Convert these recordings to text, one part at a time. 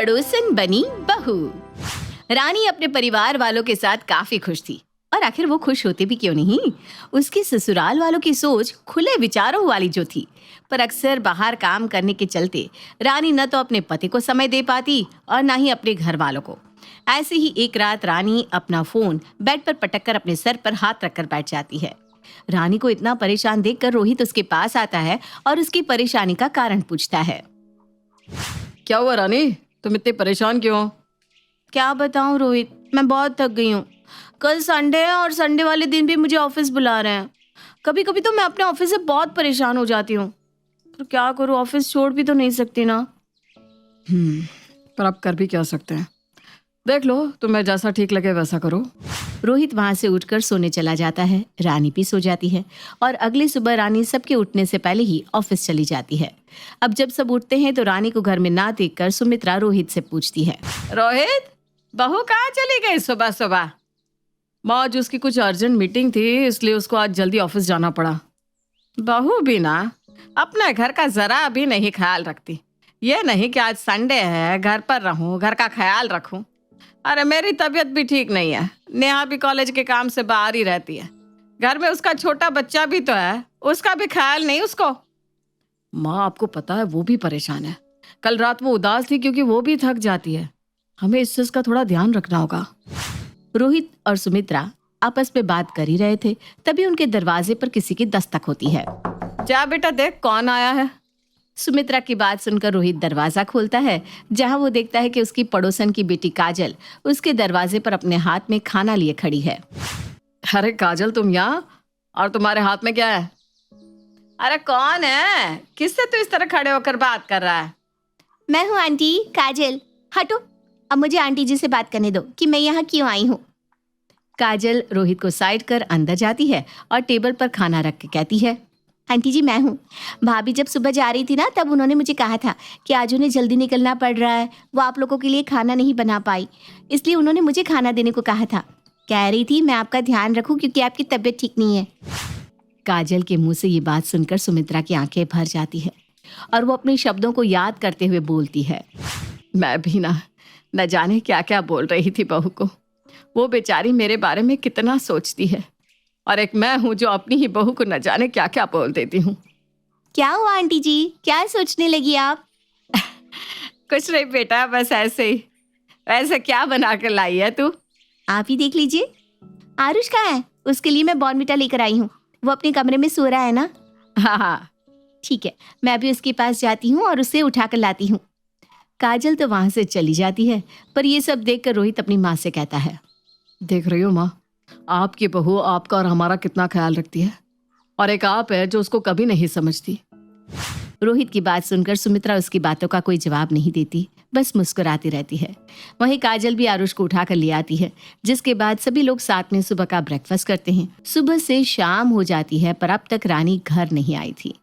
पड़ोसन बनी बहू। रानी अपने परिवार वालों के साथ काफी खुश थी, और आखिर वो खुश होते भी क्यों नहीं। उसके ससुराल वालों की सोच खुले विचारों वाली जो थी, पर अक्सर बाहर काम करने के चलते रानी न तो अपने पति को समय दे पाती और न ही अपने घर वालों को। ऐसे ही एक रात रानी अपना फोन बेड पर पटक कर अपने सर पर हाथ रखकर बैठ जाती है। रानी को इतना परेशान देखकर रोहित उसके पास आता है और उसकी परेशानी का कारण पूछता है। क्या हुआ रानी, तुम इतने परेशान क्यों हो? क्या बताऊं रोहित, मैं बहुत थक गई हूँ। कल संडे है और संडे वाले दिन भी मुझे ऑफिस बुला रहे हैं। कभी कभी तो मैं अपने ऑफिस से बहुत परेशान हो जाती हूँ, पर क्या करूँ, ऑफिस छोड़ भी तो नहीं सकती ना। पर आप कर भी क्या सकते हैं। देख लो, तुम्हें जैसा ठीक लगे वैसा करो। रोहित वहां से उठकर सोने चला जाता है। रानी भी सो जाती है और अगली सुबह रानी सबके उठने से पहले ही ऑफिस चली जाती है। अब जब सब उठते हैं तो रानी को घर में ना देखकर सुमित्रा रोहित से पूछती है। रोहित, बहू कहाँ चली गई सुबह सुबह? आज उसकी कुछ अर्जेंट मीटिंग थी, इसलिए उसको आज जल्दी ऑफिस जाना पड़ा। बहू भी ना अपने घर का जरा भी नहीं ख्याल रखती। ये नहीं कि आज संडे है, घर पर रहूं, घर का ख्याल रखूं। अरे मेरी तबीयत भी ठीक नहीं है, नेहा भी कॉलेज के काम से बाहर ही रहती है। घर में उसका छोटा बच्चा भी तो है, उसका भी ख्याल नहीं उसको। माँ, आपको पता है वो भी परेशान है। कल रात वो उदास थी क्योंकि वो भी थक जाती है। हमें इस चीज का थोड़ा ध्यान रखना होगा। रोहित और सुमित्रा आपस में बात कर ही रहे थे, तभी उनके दरवाजे पर किसी की दस्तक होती है। जा बेटा, देख कौन आया है। सुमित्रा की बात सुनकर रोहित दरवाजा खोलता है, जहां वो देखता है कि उसकी पड़ोसन की बेटी काजल उसके दरवाजे पर अपने हाथ में खाना लिए खड़ी है। अरे काजल, तुम यहाँ, और तुम्हारे हाथ में क्या है? अरे कौन है? किससे तू इस तरह खड़े होकर बात कर रहा है? मैं हूँ आंटी काजल। हटो, अब मुझे आंटी जी से बात करने दो कि मैं यहाँ क्यों आई हूँ। काजल रोहित को साइड कर अंदर जाती है और टेबल पर खाना रख के कहती है। आंटी जी, मैं हूँ। भाभी जब सुबह जा रही थी ना, तब उन्होंने मुझे कहा था कि आज उन्हें जल्दी निकलना पड़ रहा है, वो आप लोगों के लिए खाना नहीं बना पाई, इसलिए उन्होंने मुझे खाना देने को कहा था। कह रही थी मैं आपका ध्यान रखूं क्योंकि आपकी तबीयत ठीक नहीं है। काजल के मुंह से ये बात सुनकर सुमित्रा की आंखें भर जाती है और वो अपने शब्दों को याद करते हुए बोलती है। मैं भी न जाने क्या क्या बोल रही थी बहू को। वो बेचारी मेरे बारे में कितना सोचती है, और एक मैं हूँ जो अपनी ही बहू को न जाने क्या क्या बोल देती हूँ। क्या हुआ आंटी जी, क्या सोचने लगी आप? कुछ नहीं बेटा, बस ऐसे ही। ऐसे क्या बना कर लाई है तू? आप ही देख लीजिए। आरुष कहाँ है? उसके लिए मैं बॉर्नविटा लेकर आई हूँ। वो अपने कमरे में सो रहा है ना? हाँ, ठीक है, मैं अभी उसके पास जाती हूँ और उसे उठा कर लाती हूँ। काजल तो वहां से चली जाती है, पर ये सब देखकर रोहित अपनी माँ से कहता है। देख रही हो माँ, आपकी बहू आपका और हमारा कितना ख्याल रखती है, और एक आप है जो उसको कभी नहीं समझती। रोहित की बात सुनकर सुमित्रा उसकी बातों का कोई जवाब नहीं देती, बस मुस्कुराती रहती है। वहीं काजल भी आरुष को उठा कर ले आती है, जिसके बाद सभी लोग साथ में सुबह का ब्रेकफास्ट करते हैं। सुबह से शाम हो जाती है, पर अब तक रानी घर नहीं आई थी।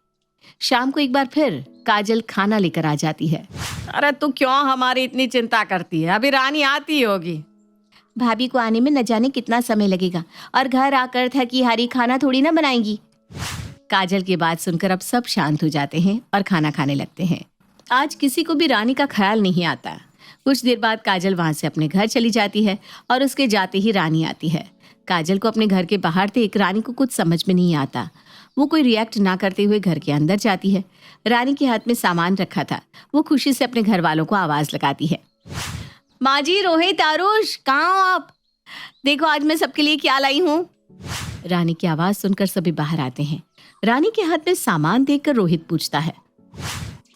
शाम को एक बार फिर काजल खाना लेकर आ जाती है। अरे तू क्यों हमारी इतनी चिंता करती है? अभी रानी आती होगी। भाभी को आने में न जाने कितना समय लगेगा, और घर आकर थकी हारी खाना थोड़ी ना बनाएंगी। काजल की बात सुनकर अब सब शांत हो जाते हैं और खाना खाने लगते हैं। आज किसी को भी रानी का ख्याल नहीं आता। कुछ देर बाद काजल वहां से अपने घर चली जाती है और उसके जाते ही रानी आती है। काजल को अपने घर के बाहर देख रानी को कुछ समझ में नहीं आता। वो कोई रिएक्ट ना करते हुए घर के अंदर जाती है। रानी के हाथ में सामान रखा था। वो खुशी से अपने घर वालों को आवाज लगाती है। माँ जी, रोहित, आरुष, कहाँ हो आप? देखो आज मैं सबके लिए क्या लाई हूँ। रानी की आवाज सुनकर सभी बाहर आते हैं। रानी के हाथ में सामान देखकर रोहित पूछता है।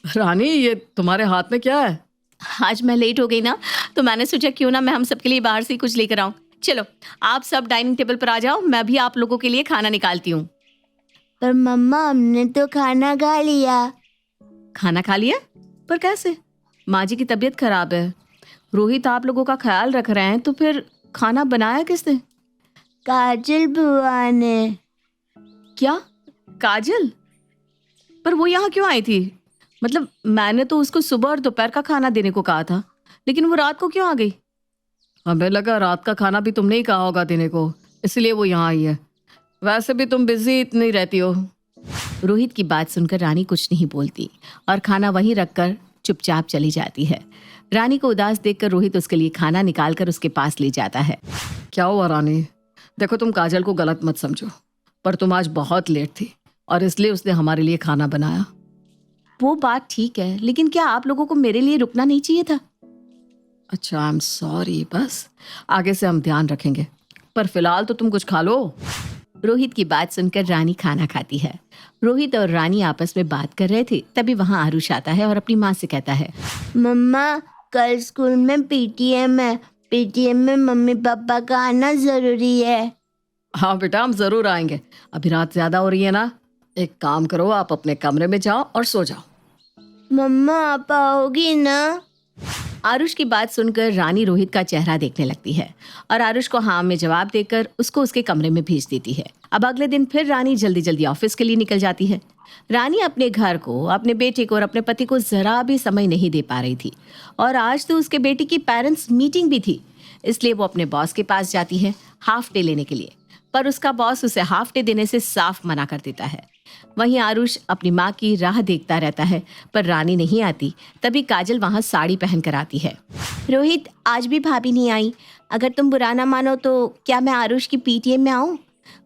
रानी, ये तुम्हारे हाथ में क्या है? आज मैं लेट हो गई ना, तो मैंने सोचा क्यों ना मैं हम सबके लिए बाहर से कुछ लेकर आऊं। चलो आप सब डाइनिंग टेबल पर आ जाओ, मैं भी आप लोगों के लिए खाना निकालती हूँ। पर मम्मा, हमने तो खाना खा लिया। खाना खा लिया? पर कैसे? माँ जी की तबीयत खराब है, रोहित आप लोगों का ख्याल रख रहे हैं, तो फिर खाना बनाया किसने? काजल बुआ ने। क्या? काजल? पर वो यहाँ क्यों आई थी? मतलब मैंने तो उसको सुबह और दोपहर का खाना देने को कहा था, लेकिन वो रात को क्यों आ गई? हमें लगा रात का खाना भी तुमने ही कहा होगा देने को, इसलिए वो यहाँ आई है। वैसे भी तुम बिजी इतनी रहती हो। रोहित की बात सुनकर रानी कुछ नहीं बोलती और खाना वहीं रखकर चुपचाप चली जाती है। रानी को उदास देखकर रोहित उसके लिए खाना निकालकर उसके पास ले जाता है। क्या हुआ रानी? देखो, तुम काजल को गलत मत समझो, पर तुम आज बहुत लेट थी और इसलिए उसने हमारे लिए खाना बनाया। वो बात ठीक है, लेकिन क्या आप लोगों को मेरे लिए रुकना नहीं चाहिए था? अच्छा, आई एम सॉरी, बस आगे से हम ध्यान रखेंगे, पर फिलहाल तो तुम कुछ खा लो। रोहित की बात सुनकर रानी खाना खाती है। रोहित और रानी आपस में बात कर रहे थे, तभी वहां आरुष आता है और अपनी माँ से कहता है, मम्मा कल स्कूल में पीटीएम है, पीटीएम में मम्मी पापा का आना जरूरी है। हाँ बेटा, हम जरूर आएंगे। अभी रात ज्यादा हो रही है ना, एक काम करो, आप अपने कमरे में जाओ और सो जाओ। मम्मा आप आओगी ना? आरुष की बात सुनकर रानी रोहित का चेहरा देखने लगती है और आरुष को हाँ में जवाब देकर उसको उसके कमरे में भेज देती है। अब अगले दिन फिर रानी जल्दी जल्दी ऑफिस के लिए निकल जाती है। रानी अपने घर को, अपने बेटे को और अपने पति को जरा भी समय नहीं दे पा रही थी और आज तो उसके बेटे की पेरेंट्स मीटिंग भी थी, इसलिए वो अपने बॉस के पास जाती है हाफ डे लेने के लिए, पर उसका बॉस उसे हाफ डे देने से साफ मना कर देता है। वहीं आरुष अपनी माँ की राह देखता रहता है, पर रानी नहीं आती। तभी काजल वहां साड़ी पहनकर आती है। रोहित आज भी भाभी नहीं आई, अगर तुम बुरा ना मानो तो क्या मैं आरुष की पीटीएम में आऊँ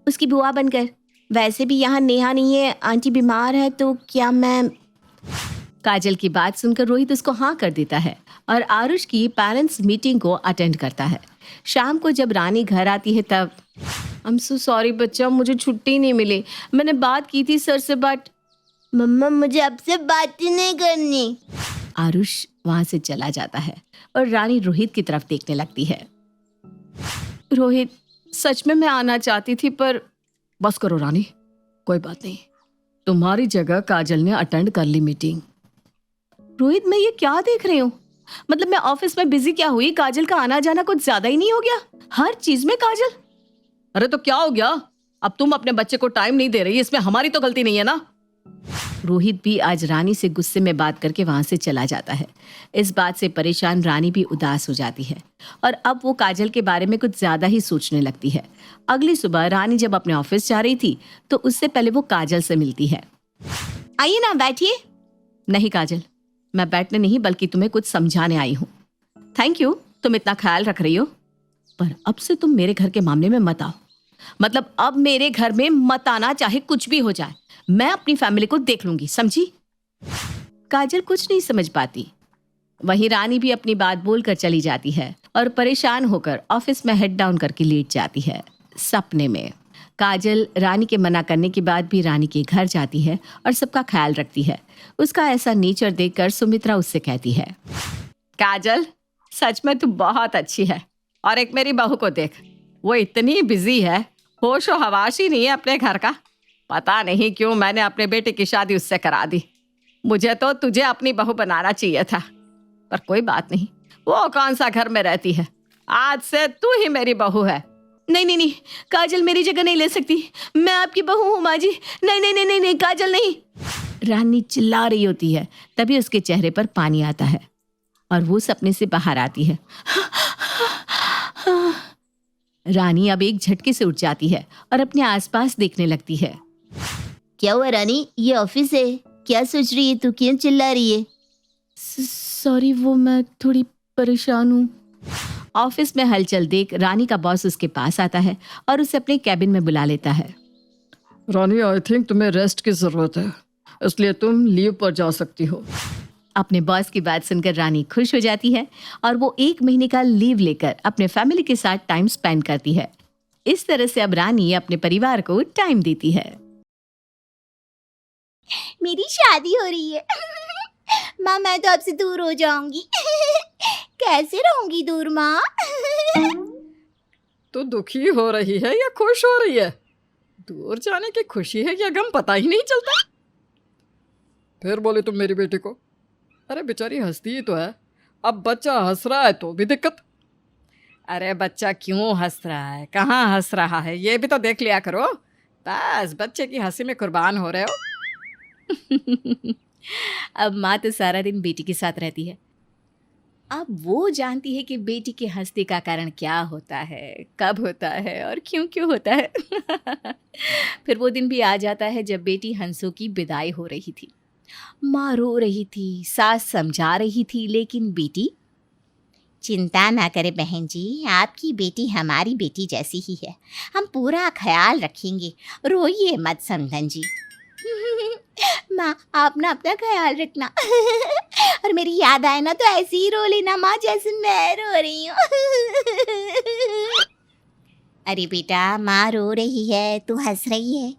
उसकी बुआ बनकर? वैसे भी यहाँ नेहा नहीं है, आंटी बीमार है, तो क्या मैं? काजल की बात सुनकर रोहित उसको हाँ कर देता है और आरुष की पेरेंट्स मीटिंग को अटेंड करता है। शाम को जब रानी घर आती है तब, आई एम सो सॉरी बच्चा, मुझे छुट्टी नहीं मिली। मैंने बात की थी सर से, बट मम्मा मुझे आपसे बात ही नहीं करनी। आरुष वहां से चला जाता है और रानी रोहित की तरफ देखने लगती है। रोहित, सच में मैं आना चाहती थी, पर बस करो रानी, कोई बात नहीं, तुम्हारी जगह काजल ने अटेंड कर ली मीटिंग। रोहित, मैं ये क्या देख रही हूँ? मतलब मैं ऑफिस में बिजी क्या हुई, काजल का आना जाना कुछ ज्यादा ही नहीं हो गया? हर चीज में काजल। अरे तो क्या हो गया? अब तुम अपने बच्चे को टाइम नहीं दे रही, इसमें हमारी तो गलती नहीं है ना? रोहित भी आज रानी से गुस्से में बात करके वहां से चला जाता है। इस बात से परेशान रानी भी उदास हो जाती है और अब वो काजल के बारे में कुछ ज्यादा ही सोचने लगती है। अगली सुबह रानी जब अपने ऑफिस जा रही थी तो उससे पहले वो काजल से मिलती है। आइए ना, बैठिए। नहीं काजल, मैं बैठने नहीं बल्कि तुम्हें कुछ समझाने आई हूँ। थैंक यू, तुम इतना ख्याल रख रही हो, पर अब से तुम मेरे घर के मामले में मत आओ। मतलब अब मेरे घर में मत आना, चाहे कुछ भी हो जाए। मैं अपनी फैमिली को देख लूंगी, समझी? काजल कुछ नहीं समझ पाती। वहीं रानी भी अपनी बात बोलकर चली जाती है और परेशान होकर ऑफिस में हेड डाउन करके लेट जाती है। सपने में काजल रानी के मना करने के बाद भी रानी के घर जाती है और सबका ख्याल रखती है। उसका ऐसा नेचर देखकर सुमित्रा उससे कहती है, काजल, सच में तू बहुत अच्छी है। और एक मेरी बहू को देख, वो इतनी बिजी है, होश और हवास ही नहीं है अपने घर का। पता नहीं क्यों मैंने अपने बेटे की शादी उससे करा दी। मुझे तो तुझे अपनी बहू बनाना चाहिए था, पर कोई बात नहीं, वो कौन सा घर में रहती है, आज से तू ही मेरी बहू है। नहीं नहीं नहीं, काजल मेरी जगह नहीं ले सकती, मैं आपकी बहू हूँ माँ जी। नहीं नहीं नहीं नहीं नहीं, काजल नहीं। रानी चिल्ला रही होती है, तभी उसके चेहरे पर पानी आता है और वो सपने से बाहर आती है। रानी अब एक झटके से उठ जाती है और अपने आसपास देखने लगती है। क्या हुआ रानी, ये ऑफिस है, क्या सोच रही है तू, क्यों चिल्ला रही है? सॉरी, वो मैं थोड़ी परेशान हूँ। ऑफिस में हलचल देख रानी का बॉस उसके पास आता है और उसे अपने कैबिन में बुला लेता है। रानी, आई थिंक तुम्हें रेस्ट की जरूरत है, इसलिए तुम लीव पर जा सकती हो। अपने बॉस की बात सुनकर रानी खुश हो जाती है और वो 1 महीने का लीव लेकर अपने फैमिली के साथ टाइम स्पेंड करती है। इस तरह से अब रानी अपने परिवार को टाइम देती है। मेरी शादी हो रही है। माँ, मैं तो आपसे दूर हो जाऊंगी। कैसे रहूंगी दूर माँ? तो दुखी हो रही है या खुश हो रही है? दूर जाने की खुशी है या गम, पता ही नहीं चलता। फिर बोले तुम मेरी बेटी को? अरे बेचारी हंसती ही तो है, अब बच्चा हंस रहा है तो भी दिक्कत। अरे बच्चा क्यों हंस रहा है, कहाँ हंस रहा है, ये भी तो देख लिया करो। बस बच्चे की हंसी में कुर्बान हो रहे हो। अब माँ तो सारा दिन बेटी के साथ रहती है। अब वो जानती है कि बेटी के हंसने का कारण क्या होता है, कब होता है और क्यों क्यों होता है। फिर वो दिन भी आ जाता है जब बेटी हंसों की विदाई हो रही थी। माँ रो रही थी, सास समझा रही थी, लेकिन बेटी चिंता ना करें बहन जी, आपकी बेटी हमारी बेटी जैसी ही है। हम पूरा ख्याल रखेंगे, रोइए मत समधन जी। माँ आप ना अपना ख्याल रखना और मेरी याद आए ना तो ऐसे ही रो लेना माँ, जैसे मैं रो रही हूँ। अरे बेटा, माँ रो रही है, तू हंस रही है।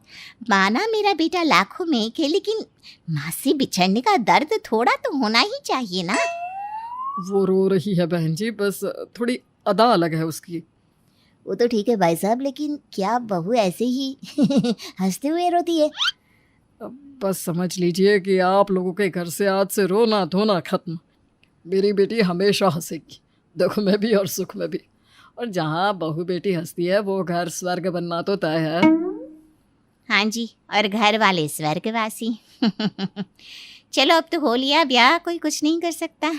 माँ ना मेरा बेटा लाखों में एक है, लेकिन माँ से बिछड़ने का दर्द थोड़ा तो होना ही चाहिए ना। वो रो रही है बहन जी, बस थोड़ी अदा अलग है उसकी। वो तो ठीक है भाई साहब, लेकिन क्या बहू ऐसे ही हंसते हुए रोती है? बस समझ लीजिए कि आप लोगों के घर से आज से रोना धोना खत्म। मेरी बेटी हमेशा हंसेगी, दुख में भी और सुख में भी। और जहाँ बहू बेटी हंसती है वो घर स्वर्ग बनना तो तय है। हाँ जी, और घर वाले स्वर्गवासी। चलो अब तो हो लिया ब्याह, कोई कुछ नहीं कर सकता।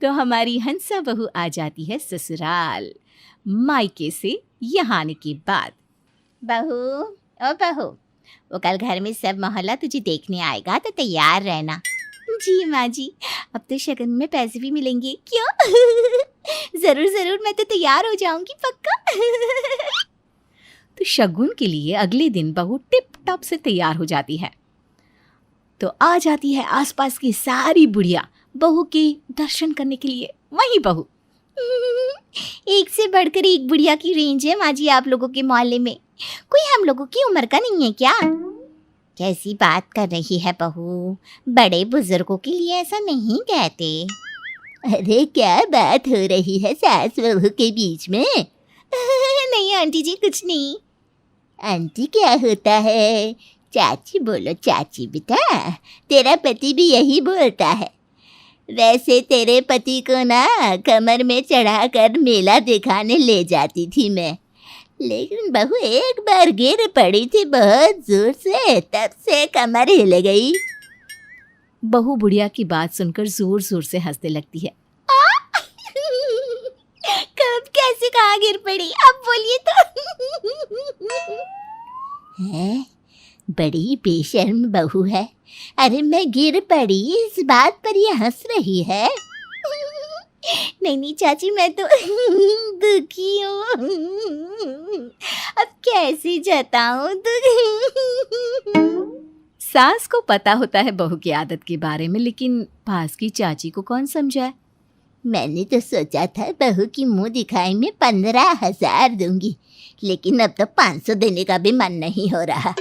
तो हमारी हंसा बहू आ जाती है ससुराल मायके से यहाँ आने के बाद। बहू, ओ बहू, वो कल घर में सब मोहल्ला तुझे देखने आएगा तो तैयार रहना। जी माँ जी, अब तो शगन में पैसे भी मिलेंगे। क्यों? जरूर जरूर, मैं तो तैयार हो जाऊंगी पक्का। तो शगुन के लिए अगले दिन बहू टिप टॉप से तैयार हो जाती है। तो आ जाती है आसपास की सारी बुढ़िया बहू के दर्शन करने के लिए। वही बहू, एक से बढ़कर एक बुढ़िया की रेंज है माँ जी आप लोगों के मोहल्ले में। कोई हम लोगों की उम्र का नहीं है क्या? कैसी बात कर रही है बहू, बड़े बुजुर्गों के लिए ऐसा नहीं कहते। अरे क्या बात हो रही है सास बहू के बीच में? नहीं आंटी जी, कुछ नहीं। आंटी क्या होता है? चाची बोलो चाची बेटा, तेरा पति भी यही बोलता है। वैसे तेरे पति को ना कमर में चढ़ाकर मेला दिखाने ले जाती थी मैं, लेकिन बहू एक बार गिर पड़ी थी बहुत जोर से, तब से कमर हिल गई। बहू बुढ़िया की बात सुनकर जोर जोर से हंसने लगती है। कब कैसे कहाँ गिर पड़ी, अब बोलिए तो। है, बड़ी बेशर्म बहू है। अरे मैं गिर पड़ी इस बात पर ये हंस रही है। नहीं नहीं चाची, मैं तो दुखी हूँ। अब कैसे जताऊँ दुख। सास को पता होता है बहू की आदत के बारे में, लेकिन पास की चाची को कौन समझाए। मैंने तो सोचा था बहू की मुंह दिखाई में 15,000 दूंगी, लेकिन अब तो 500 देने का भी मन नहीं हो रहा।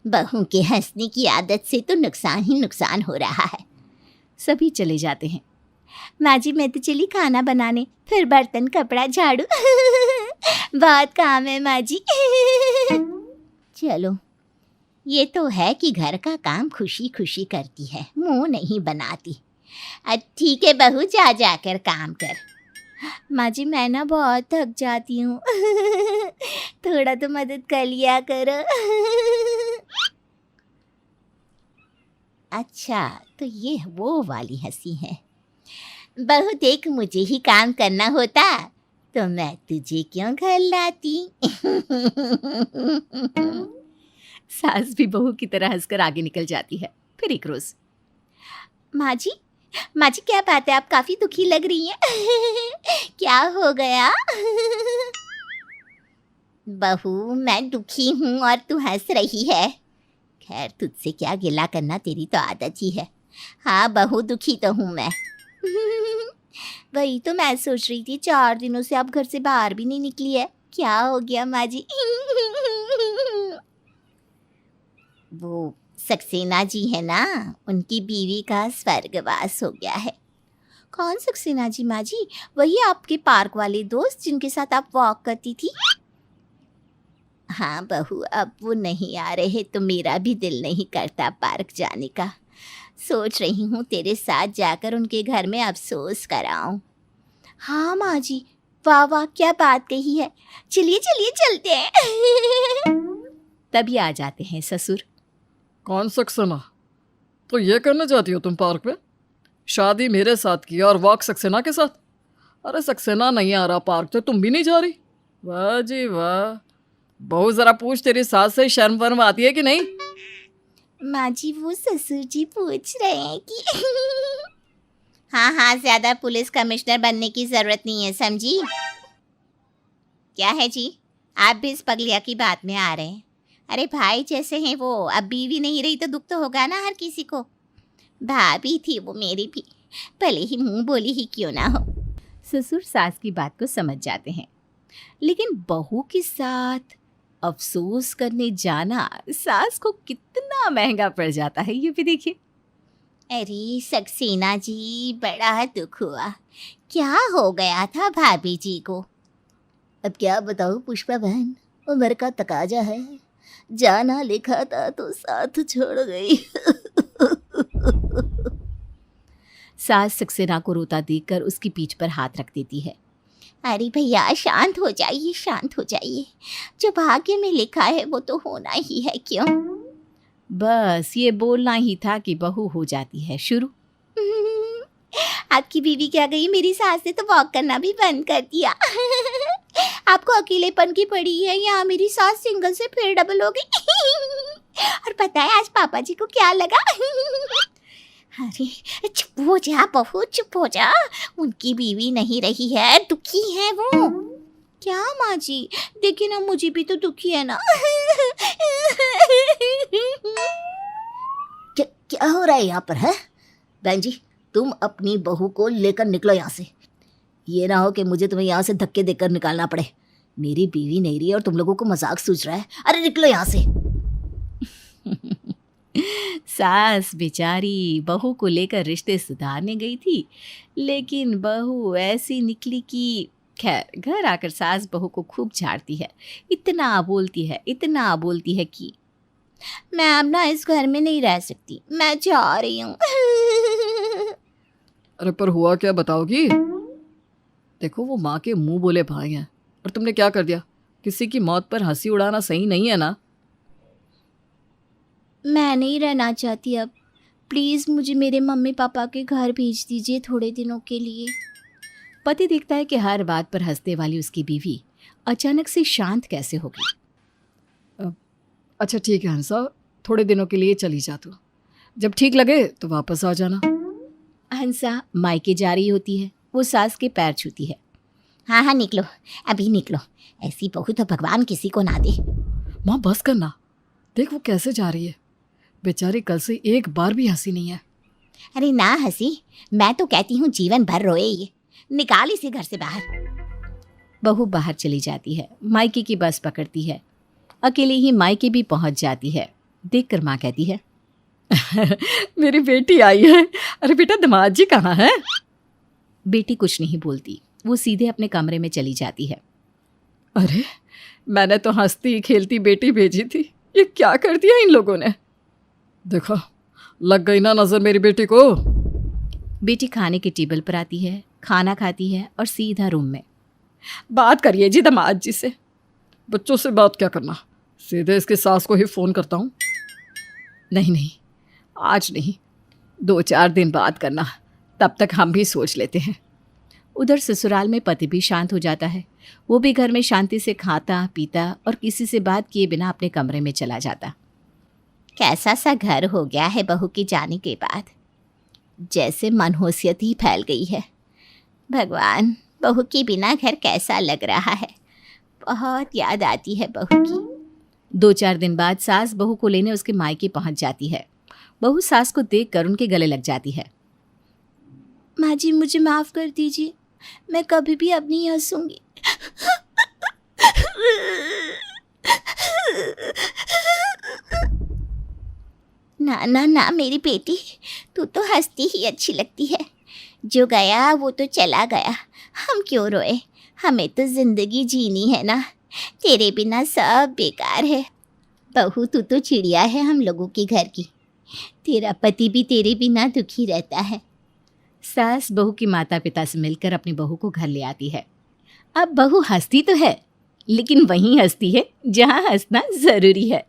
बहू के हंसने की आदत से तो नुकसान ही नुकसान हो रहा है। सभी चले जाते हैं। माँ जी मैं तो चली खाना बनाने, फिर बर्तन कपड़ा झाड़ू। बहुत काम है माँ जी। चलो, ये तो है कि घर का काम खुशी खुशी करती है, मुंह नहीं बनाती। ठीक है बहू, जा जाकर काम कर। माँ जी मैं ना बहुत थक जाती हूँ। थोड़ा तो मदद कर लिया करो। अच्छा, तो ये वो वाली हंसी है। बहू देख, मुझे ही काम करना होता तो मैं तुझे क्यों घर लाती। सास भी बहू की तरह हंसकर आगे निकल जाती है। फिर एक रोज, माँ जी क्या बात है, आप काफी दुखी लग रही हैं। क्या हो गया? बहू मैं दुखी हूँ और तू हंस रही है। खैर, तुझसे क्या गिला करना, तेरी तो आदत ही है। हाँ बहू, दुखी तो हूँ मैं। वही तो मैं सोच रही थी, 4 दिनों से आप घर से बाहर भी नहीं निकली है। क्या हो गया माँ जी? वो सक्सेना जी है ना, उनकी बीवी का स्वर्गवास हो गया है। कौन सक्सेना जी माँ जी? वही आपके पार्क वाले दोस्त जिनके साथ आप वॉक करती थी? हाँ बहू, अब वो नहीं आ रहे तो मेरा भी दिल नहीं करता पार्क जाने का। सोच रही हूँ तेरे साथ जाकर उनके घर में अफसोस कराऊं। हाँ माँ जी, वाह वाह क्या बात कही है। चलिए चलिए चलते हैं। तभी आ जाते हैं ससुर। कौन सक्सेना? तो ये करना चाहती हो तुम पार्क में? शादी मेरे साथ की और वॉक सक्सेना के साथ? अरे सक्सेना नहीं आ रहा पार्क तो तुम भी नहीं जा रही? वाह जी वाह। बहू जरा पूछ, तेरी सास से शर्म वर्म आती है कि नहीं? माँ जी वो ससुर जी पूछ रहे हैं कि हाँ हाँ, ज्यादा पुलिस कमिश्नर बनने की जरूरत नहीं है, समझी? क्या है जी, आप भी इस पगलिया की बात में आ रहे हैं? अरे भाई जैसे हैं वो, अब बीवी नहीं रही तो दुख तो होगा ना हर किसी को। भाभी थी वो मेरी भी, भले ही मुंह बोली ही क्यों ना हो। ससुर सास की बात को समझ जाते हैं, लेकिन बहू के साथ अफसोस करने जाना सास को कितना महंगा पड़ जाता है, ये भी देखिए। अरे सक्सेना जी, बड़ा दुख हुआ। क्या हो गया था भाभी जी को? अब क्या बताऊं पुष्पा बहन, उम्र का तकाजा है। जाना लिखा था तो साथ छोड़ गई। सास सक्सेना को रोता देखकर उसकी पीठ पर हाथ रख देती है। अरे भैया शांत हो जाइए, शांत हो जाइए। जो भाग्य में लिखा है वो तो होना ही है, क्यों? बस ये बोलना ही था कि बहू हो जाती है शुरू। आपकी बीवी क्या गई, मेरी सास ने तो वॉक करना भी बंद कर दिया। आपको अकेलेपन की पड़ी है, यहाँ मेरी सास सिंगल से फिर डबल हो गई। और पता है आज पापा जी को क्या लगा? अरे चुप हो जा बहू, चुप हो जा। उनकी बीवी नहीं रही है, दुखी है वो। क्या माँ जी, देखिए ना, मुझे भी तो दुखी है ना। क्या हो रहा है यहाँ पर है? बहन जी, तुम अपनी बहू को लेकर निकलो यहाँ से। ये ना हो कि मुझे तुम्हें यहाँ से धक्के देकर निकालना पड़े। मेरी बीवी नहीं रही और तुम लोगों को मजाक सूझ रहा है। अरे निकलो यहाँ से। सास बेचारी बहू को लेकर रिश्ते सुधारने गई थी, लेकिन बहू ऐसी निकली कि खैर घर आकर सास बहू को खूब झाड़ती है। इतना बोलती है, इतना बोलती है कि मैं अब ना इस घर में नहीं रह सकती, मैं जा रही हूँ। अरे पर हुआ क्या बताओगी? देखो वो माँ के मुंह बोले भाई हैं और तुमने क्या कर दिया? किसी की मौत पर हंसी उड़ाना सही नहीं है ना। मैं नहीं रहना चाहती अब। प्लीज़ मुझे मेरे मम्मी पापा के घर भेज दीजिए थोड़े दिनों के लिए। पति देखता है कि हर बात पर हंसने वाली उसकी बीवी अचानक से शांत कैसे होगी। अच्छा ठीक है हंसा, थोड़े दिनों के लिए चली जा तू। जब ठीक लगे तो वापस आ जाना। हंसा मायके जा रही होती है, वो सास के पैर छूती है। हाँ हाँ निकलो, अभी निकलो। ऐसी बहू तो भगवान किसी को ना दे। माँ बस करना, देख वो कैसे जा रही है। बेचारी कल से एक बार भी हंसी नहीं है। अरे ना हंसी, मैं तो कहती हूँ जीवन भर रोए ये। निकाल इसे घर से बाहर। बहू बाहर चली जाती है, मायके की बस पकड़ती है। अकेले ही मायके भी पहुंच जाती है। देखकर माँ कहती है, मेरी बेटी आई है। अरे बेटा दामाद जी कहाँ है? बेटी कुछ नहीं बोलती, वो सीधे अपने कमरे में चली जाती है। अरे मैंने तो हंसती खेलती बेटी भेजी थी, ये क्या कर दिया इन लोगों ने। देखो लग गई ना नजर मेरी बेटी को। बेटी खाने के टेबल पर आती है, खाना खाती है और सीधा रूम में। बात करिए जी दामाद जी से। बच्चों से बात क्या करना, सीधे इसकी सास को ही फ़ोन करता हूँ। नहीं नहीं आज नहीं, 2-4 दिन बाद करना, तब तक हम भी सोच लेते हैं। उधर ससुराल में पति भी शांत हो जाता है। वो भी घर में शांति से खाता पीता और किसी से बात किए बिना अपने कमरे में चला जाता। कैसा सा घर हो गया है बहू के जाने के बाद, जैसे मनहूसियत ही फैल गई है। भगवान, बहू के बिना घर कैसा लग रहा है। बहुत याद आती है बहू की। 2-4 दिन बाद सास बहू को लेने उसके मायके पहुंच जाती है। बहू सास को देखकर उनके गले लग जाती है। माँ जी मुझे माफ़ कर दीजिए, मैं कभी भी अब नहीं हंसूंगी। ना ना ना मेरी बेटी, तू तो हंसती ही अच्छी लगती है। जो गया वो तो चला गया, हम क्यों रोए। हमें तो जिंदगी जीनी है ना, तेरे बिना सब बेकार है। बहू तू तो चिड़िया है हम लोगों के घर की। तेरा पति भी तेरे बिना दुखी रहता है। सास बहू की माता पिता से मिलकर अपनी बहू को घर ले आती है। अब बहू हंसती तो है, लेकिन वहीं हंसती है जहाँ हंसना जरूरी है।